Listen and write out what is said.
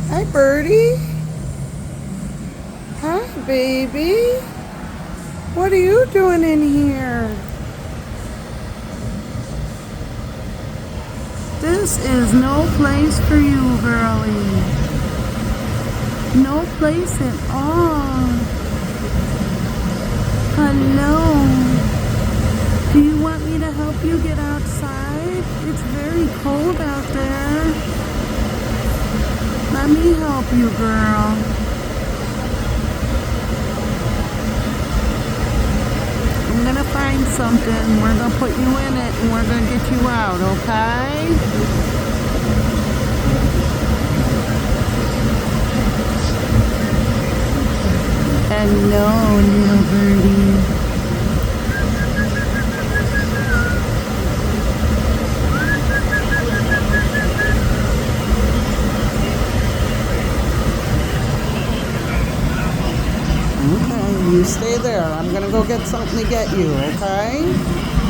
Hi, Birdie. Hi, baby. What are you doing in here? This is no place for you, girlie. No place at all. Hello. Do you want me to help you get outside? It's very cold out there. Let me help you, girl. I'm gonna find something. We're gonna put you in it and we're gonna get you out, okay? Hello, little birdie. Okay, you stay there. I'm gonna go get something to get you, okay?